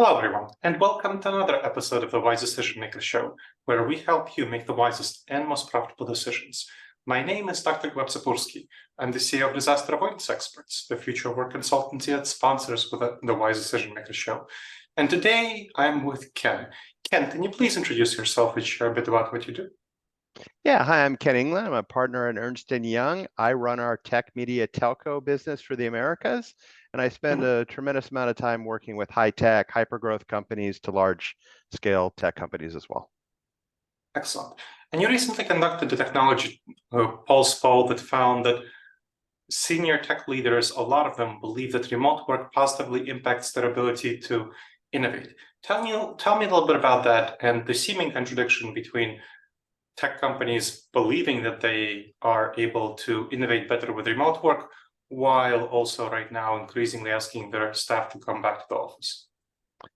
Hello, everyone, and welcome to another episode of the Wise Decision Maker Show, where we help you make the wisest and most profitable decisions. My name is Dr. Gleb Tsipursky. I'm the CEO of Disaster Avoidance Experts, the future work consultancy that sponsors with the Wise Decision Maker Show. And today I'm with Ken. Ken, can you please introduce yourself and share a bit about what you do? Yeah, hi, I'm Ken Englund. I'm a partner at Ernst & Young. I run our tech media telco business for the Americas, and I spend a tremendous amount of time working with high-tech, hyper-growth companies to large-scale tech companies as well. Excellent. And you recently conducted a technology pulse poll that found that senior tech leaders, a lot of them believe that remote work positively impacts their ability to innovate. Tell me a little bit about that and the seeming contradiction between tech companies believing that they are able to innovate better with remote work, while also right now increasingly asking their staff to come back to the office.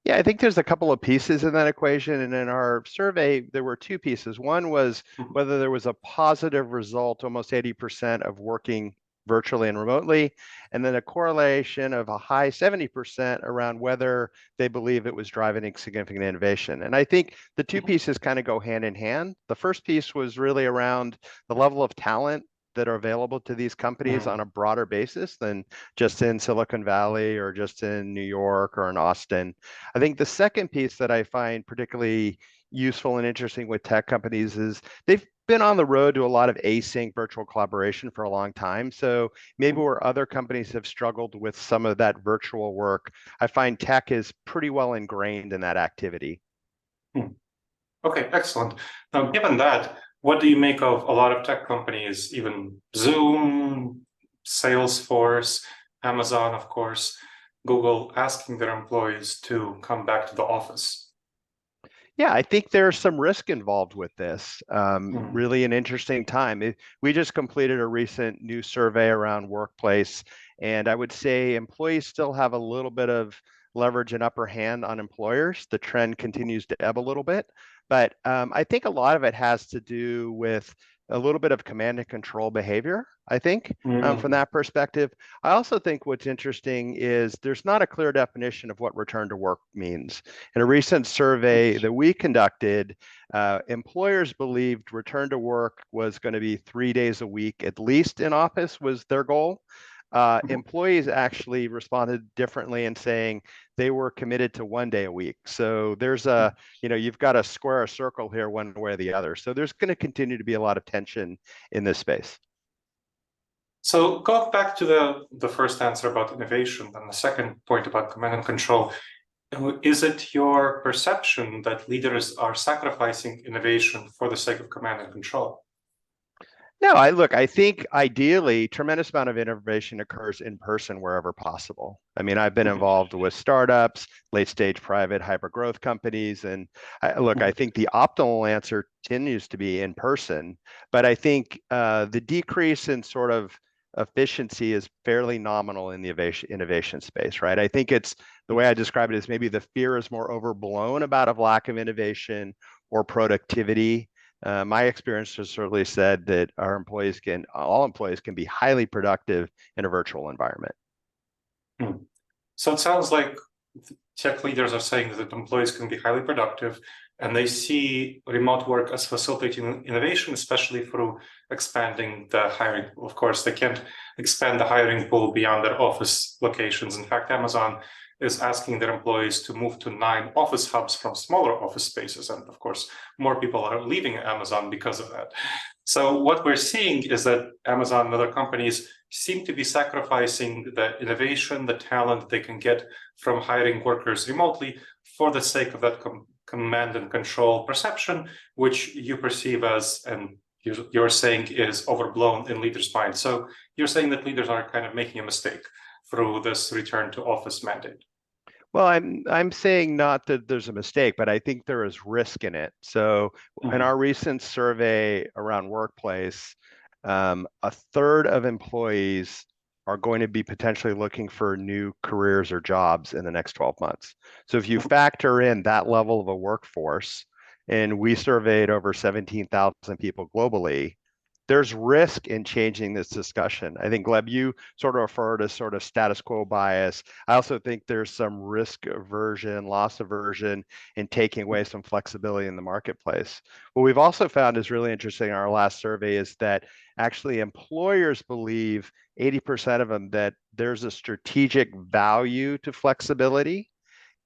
Yeah, I think there's a couple of pieces in that equation. And in our survey, there were two pieces. One was whether there was a positive result, almost 80% of working virtually and remotely, and then a correlation of a high 70% around whether they believe it was driving significant innovation. And I think the two pieces kind of go hand in hand. The first piece was really around the level of talent that are available to these companies on a broader basis than just in Silicon Valley or just in New York or in Austin. I think the second piece that I find particularly useful and interesting with tech companies is they've been on the road to a lot of async virtual collaboration for a long time. So maybe where other companies have struggled with some of that virtual work, I find tech is pretty well ingrained in that activity. Okay, excellent. Now, given that, what do you make of a lot of tech companies, even Zoom, Salesforce, Amazon, of course, Google, asking their employees to come back to the office? Yeah, I think there's some risk involved with this. Really an interesting time. We just completed a recent new survey around workplace, and I would say employees still have a little bit of leverage and upper hand on employers. The trend continues to ebb a little bit, but I think a lot of it has to do with a little bit of command and control behavior, I think, from that perspective. I also think what's interesting is there's not a clear definition of what return to work means. In a recent survey that we conducted, employers believed return to work was going to be 3 days a week, at least in office was their goal. Employees actually responded differently in saying they were committed to 1 day a week. So there's you've got to square a circle here one way or the other. So there's going to continue to be a lot of tension in this space. So going back to the first answer about innovation and the second point about command and control, is it your perception that leaders are sacrificing innovation for the sake of command and control? No, I think ideally tremendous amount of innovation occurs in person wherever possible. I mean, I've been involved with startups, late stage private hyper growth companies. And I think the optimal answer continues to be in person, but I think the decrease in sort of efficiency is fairly nominal in the innovation space, right? I think it's the way I describe it is maybe the fear is more overblown about a lack of innovation or productivity. My experience has certainly said that all employees can be highly productive in a virtual environment. So it sounds like tech leaders are saying that employees can be highly productive, and they see remote work as facilitating innovation, especially through expanding the hiring. Of course, they can't expand the hiring pool beyond their office locations. In fact, Amazon is asking their employees to move to 9 office hubs from smaller office spaces. And of course, more people are leaving Amazon because of that. So what we're seeing is that Amazon and other companies seem to be sacrificing the innovation, the talent they can get from hiring workers remotely for the sake of that command and control perception, which you perceive as, and you're saying is overblown in leaders' minds. So you're saying that leaders are kind of making a mistake through this return to office mandate. Well, I'm saying not that there's a mistake, but I think there is risk in it. So in our recent survey around workplace, a third of employees are going to be potentially looking for new careers or jobs in the next 12 months. So if you factor in that level of a workforce, and we surveyed over 17,000 people globally, there's risk in changing this discussion. I think, Gleb, you sort of refer to sort of status quo bias. I also think there's some risk aversion, loss aversion in taking away some flexibility in the marketplace. What we've also found is really interesting in our last survey is that actually employers believe 80% of them that there's a strategic value to flexibility.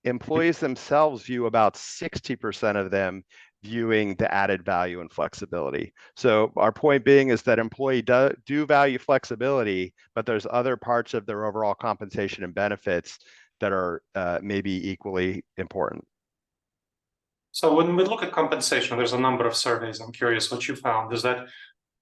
Employees themselves view about 60% of them viewing the added value and flexibility. So our point being is that employees do value flexibility, but there's other parts of their overall compensation and benefits that are maybe equally important. So when we look at compensation, there's a number of surveys. I'm curious what you found is that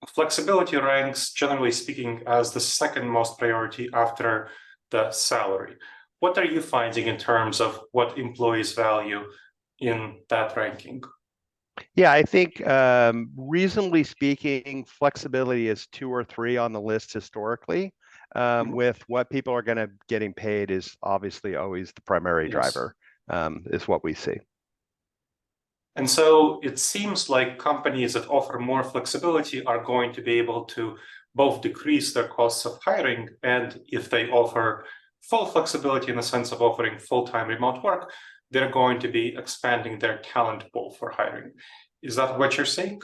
flexibility ranks, generally speaking, as the second most priority after the salary. What are you finding in terms of what employees value in that ranking? Yeah, I think reasonably speaking, flexibility is 2 or 3 on the list historically. With what people are going to getting paid is obviously always the primary driver, is what we see. And so it seems like companies that offer more flexibility are going to be able to both decrease their costs of hiring, and if they offer full flexibility in the sense of offering full-time remote work, they're going to be expanding their talent pool for hiring. Is that what you're saying?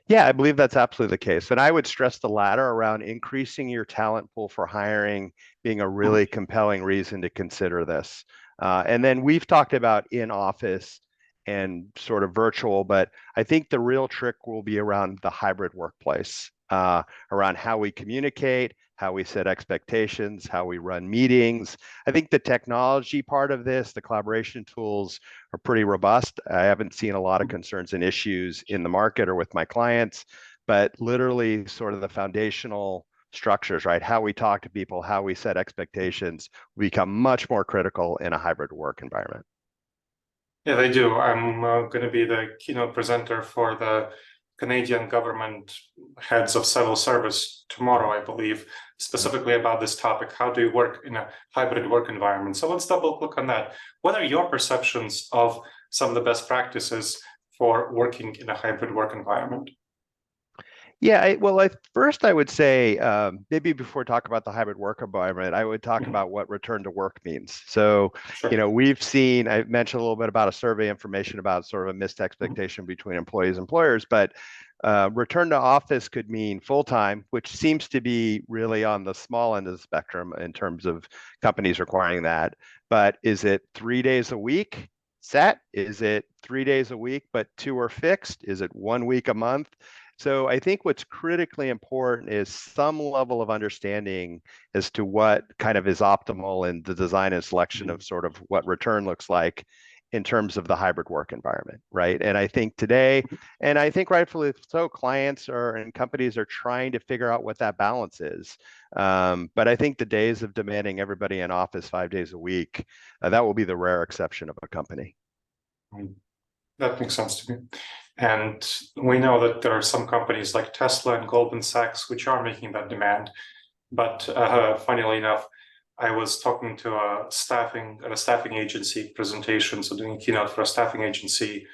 Yeah, I believe that's absolutely the case. And I would stress the latter around increasing your talent pool for hiring being a really compelling reason to consider this. And then we've talked about in office and sort of virtual, but I think the real trick will be around the hybrid workplace, around how we communicate, how we set expectations, how we run meetings. I think the technology part of this, the collaboration tools are pretty robust. I haven't seen a lot of concerns and issues in the market or with my clients, but literally sort of the foundational structures, right? How we talk to people, how we set expectations will become much more critical in a hybrid work environment. Yeah, they do. I'm going to be the keynote presenter for the Canadian government heads of civil service tomorrow, I believe, specifically about this topic. How do you work in a hybrid work environment? So let's double click on that. What are your perceptions of some of the best practices for working in a hybrid work environment? Yeah, well, first I would say maybe before talk about the hybrid work environment, I would talk about what return to work means. So, Sure. we've seen, I mentioned a little bit about a survey information about sort of a missed expectation between employees and employers, but return to office could mean full-time, which seems to be really on the small end of the spectrum in terms of companies requiring that. But is it 3 days a week set? Is it 3 days a week, but 2 are fixed? Is it 1 week a month? So I think what's critically important is some level of understanding as to what kind of is optimal in the design and selection of sort of what return looks like in terms of the hybrid work environment, right? And I think today, and I think rightfully so, clients and companies are trying to figure out what that balance is. But I think the days of demanding everybody in office 5 days a week, that will be the rare exception of a company. That makes sense to me. And we know that there are some companies like Tesla and Goldman Sachs which are making that demand. But funnily enough, I was talking to a staffing agency presentation, so doing a keynote for a staffing agency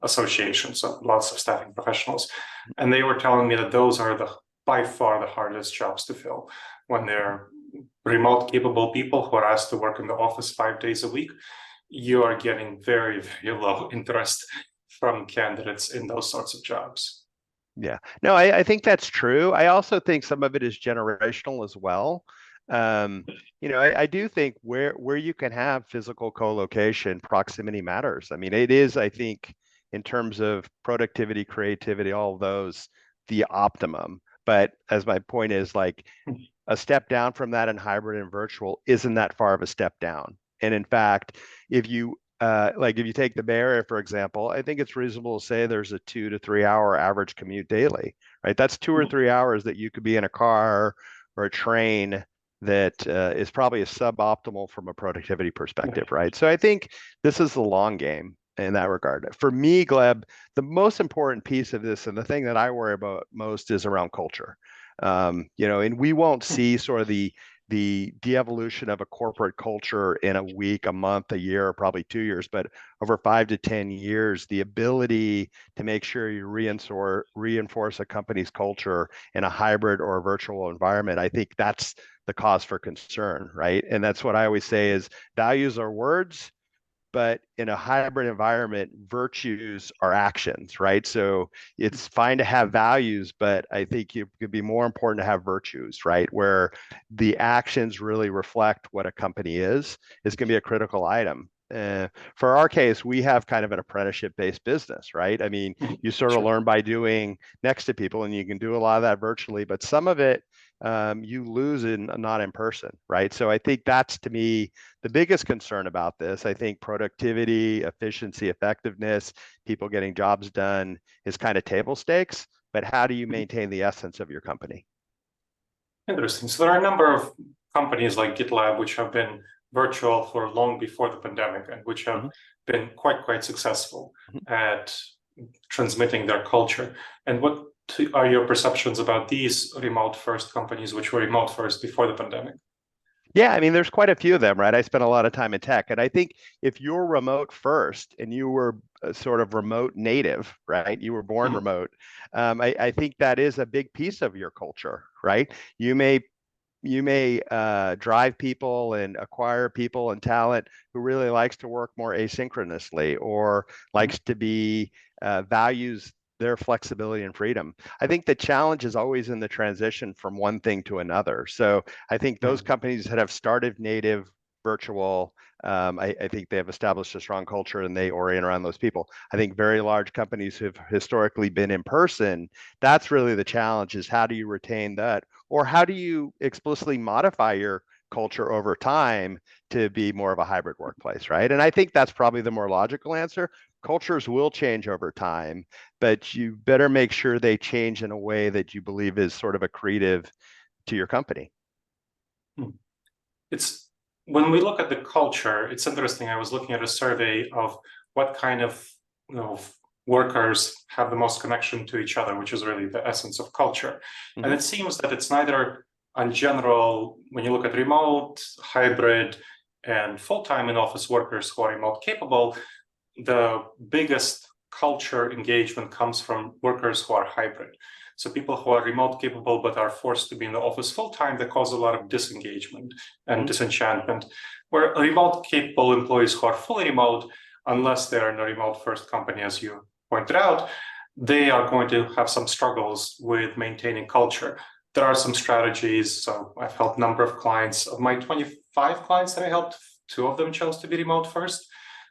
association, so lots of staffing professionals, and they were telling me that those are by far the hardest jobs to fill when they're remote capable people who are asked to work in the office 5 days a week. You are getting very, very low interest from candidates in those sorts of jobs. Yeah, no, I think that's true. I also think some of it is generational as well. I do think where you can have physical co-location, proximity matters. I mean, it is, I think, in terms of productivity, creativity, all of those, the optimum. But as my point is, like a step down from that in hybrid and virtual isn't that far of a step down. And in fact, if you take the Bay Area, for example, I think it's reasonable to say there's a 2 to 3 hour average commute daily, right? That's 2 or 3 hours that you could be in a car or a train that is probably a suboptimal from a productivity perspective, right? So I think this is the long game in that regard. For me, Gleb, the most important piece of this and the thing that I worry about most is around culture. And we won't see sort of the the de-evolution of a corporate culture in a week, a month, a year, probably 2 years, but over 5 to 10 years, the ability to make sure you reinforce a company's culture in a hybrid or a virtual environment, I think that's the cause for concern, right? And that's what I always say is values are words, but in a hybrid environment, virtues are actions, right? So it's fine to have values, but I think it could be more important to have virtues, right? Where the actions really reflect what a company is going to be a critical item. For our case, we have kind of an apprenticeship-based business, right? I mean, you sort of learn by doing next to people, and you can do a lot of that virtually, but some of it you lose not in person, right? So I think that's, to me, the biggest concern about this. I think productivity, efficiency, effectiveness, people getting jobs done is kind of table stakes, but how do you maintain the essence of your company? Interesting. So there are a number of companies like GitLab which have been virtual for long before the pandemic and which have been quite successful at transmitting their culture. And what are your perceptions about these remote first companies which were remote first before the pandemic? Yeah, I mean, there's quite a few of them, right? I spent a lot of time in tech, and I think if you're remote first and you were sort of remote native, right? You were born remote. I think that is a big piece of your culture, right? You may drive people and acquire people and talent who really likes to work more asynchronously or likes to be values their flexibility and freedom. I think the challenge is always in the transition from one thing to another. So I think those companies that have started native virtual, I think they have established a strong culture and they orient around those people. I think very large companies who've historically been in person, that's really the challenge, is how do you retain that? Or how do you explicitly modify your culture over time to be more of a hybrid workplace, right? And I think that's probably the more logical answer. Cultures will change over time, but you better make sure they change in a way that you believe is sort of accretive to your company. It's when we look at the culture, it's interesting. I was looking at a survey of what kind of workers have the most connection to each other, which is really the essence of culture. And it seems that it's neither in general, when you look at remote, hybrid, and full-time in office workers who are remote capable, the biggest culture engagement comes from workers who are hybrid. So people who are remote capable but are forced to be in the office full-time, they cause a lot of disengagement and disenchantment. Where remote capable employees who are fully remote, unless they're in a remote first company, as you pointed out, they are going to have some struggles with maintaining culture. There are some strategies. So I've helped a number of clients. Of my 25 clients that I helped, 2 of them chose to be remote first,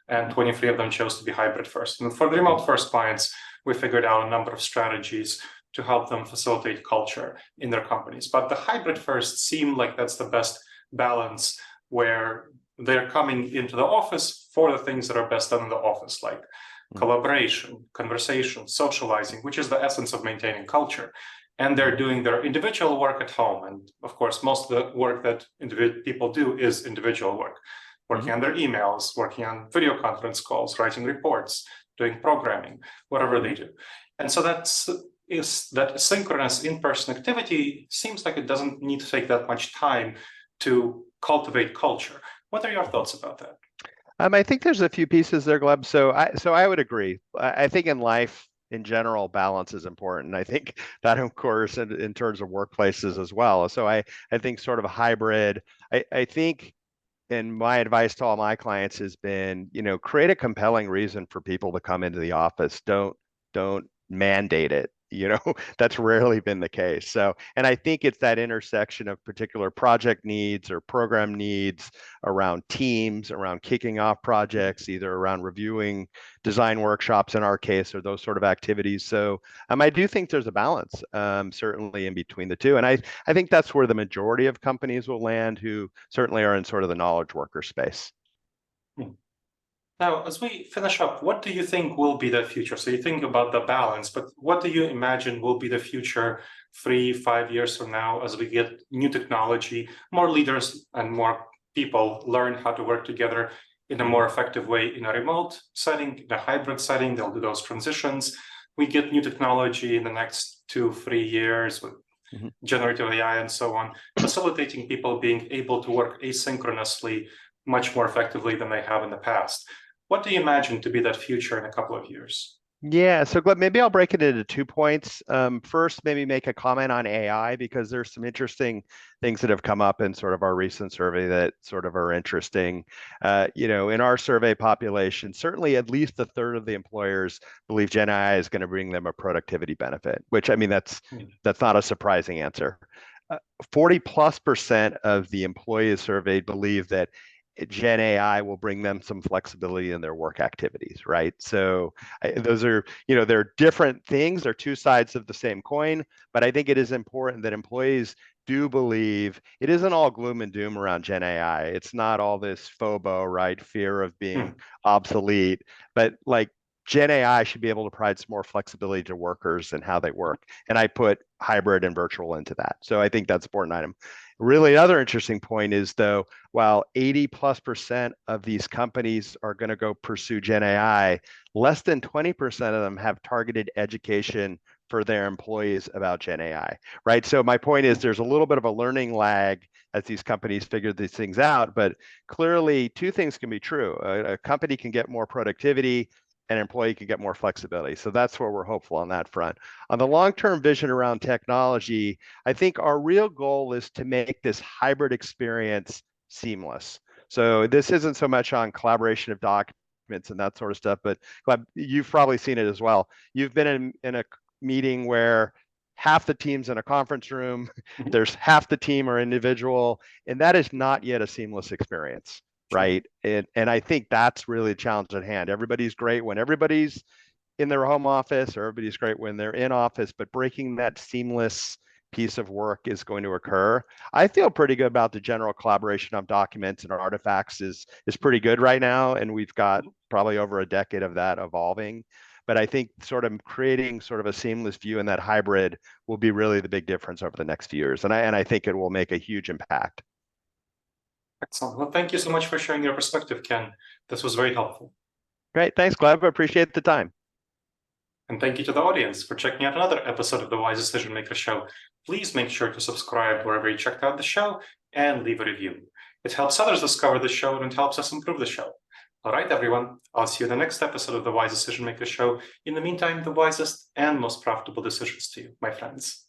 and 23 of them chose to be hybrid first. And for the remote first clients, we figured out a number of strategies to help them facilitate culture in their companies. But the hybrid first seemed like that's the best balance, where they're coming into the office for the things that are best done in the office, like collaboration, conversation, socializing, which is the essence of maintaining culture. And they're doing their individual work at home. And of course, most of the work that people do is individual work. Working on their emails, working on video conference calls, writing reports, doing programming, whatever they do. And so that synchronous in-person activity seems like it doesn't need to take that much time to cultivate culture. What are your thoughts about that? I think there's a few pieces there, Gleb. So I would agree. I think in life, in general, balance is important. I think that, of course, in terms of workplaces as well. So I think sort of a hybrid. I think, and my advice to all my clients has been, create a compelling reason for people to come into the office. Don't mandate it. That's rarely been the case. So, and I think it's that intersection of particular project needs or program needs around teams, around kicking off projects, either around reviewing design workshops in our case, or those sort of activities. So I do think there's a balance, certainly in between the two. And I think that's where the majority of companies will land, who certainly are in sort of the knowledge worker space. Now, as we finish up, what do you think will be the future? So you think about the balance, but what do you imagine will be the future 3-5 years from now, as we get new technology, more leaders and more people learn how to work together in a more effective way in a remote setting, in a hybrid setting? They'll do those transitions. We get new technology in the next 2-3 years with generative AI and so on, facilitating people being able to work asynchronously much more effectively than they have in the past. What do you imagine to be that future in a couple of years? Yeah, so Gleb, maybe I'll break it into 2 points. First, maybe make a comment on AI because there's some interesting things that have come up in sort of our recent survey that sort of are interesting. In our survey population, certainly at least a third of the employers believe Gen AI is going to bring them a productivity benefit, which I mean, that's not a surprising answer. 40+% of the employees surveyed believe that Gen AI will bring them some flexibility in their work activities, right? So those are, they're different things. They're two sides of the same coin, but I think it is important that employees do believe it isn't all gloom and doom around Gen AI. It's not all this FOBO, right? Fear of being obsolete, but like Gen AI should be able to provide some more flexibility to workers and how they work. And I put hybrid and virtual into that. So I think that's an important item. Really, another interesting point is though, while 80+% of these companies are going to go pursue Gen AI, less than 20% of them have targeted education for their employees about Gen AI, right? So my point is there's a little bit of a learning lag as these companies figure these things out, but clearly two things can be true. A company can get more productivity, an employee can get more flexibility. So that's where we're hopeful on that front. On the long-term vision around technology, I think our real goal is to make this hybrid experience seamless. So this isn't so much on collaboration of documents and that sort of stuff, but Gleb, you've probably seen it as well. You've been in a meeting where half the team's in a conference room, there's half the team are individual, and that is not yet a seamless experience. Right. And I think that's really a challenge at hand. Everybody's great when everybody's in their home office, or everybody's great when they're in office, but breaking that seamless piece of work is going to occur. I feel pretty good about the general collaboration of documents and artifacts is pretty good right now. And we've got probably over a decade of that evolving. But I think sort of creating sort of a seamless view in that hybrid will be really the big difference over the next few years. And I think it will make a huge impact. Excellent. Well, thank you so much for sharing your perspective, Ken. This was very helpful. Great. Thanks, Gleb. I appreciate the time. And thank you to the audience for checking out another episode of the Wise Decision Maker Show. Please make sure to subscribe wherever you checked out the show and leave a review. It helps others discover the show and it helps us improve the show. All right, everyone. I'll see you in the next episode of the Wise Decision Maker Show. In the meantime, the wisest and most profitable decisions to you, my friends.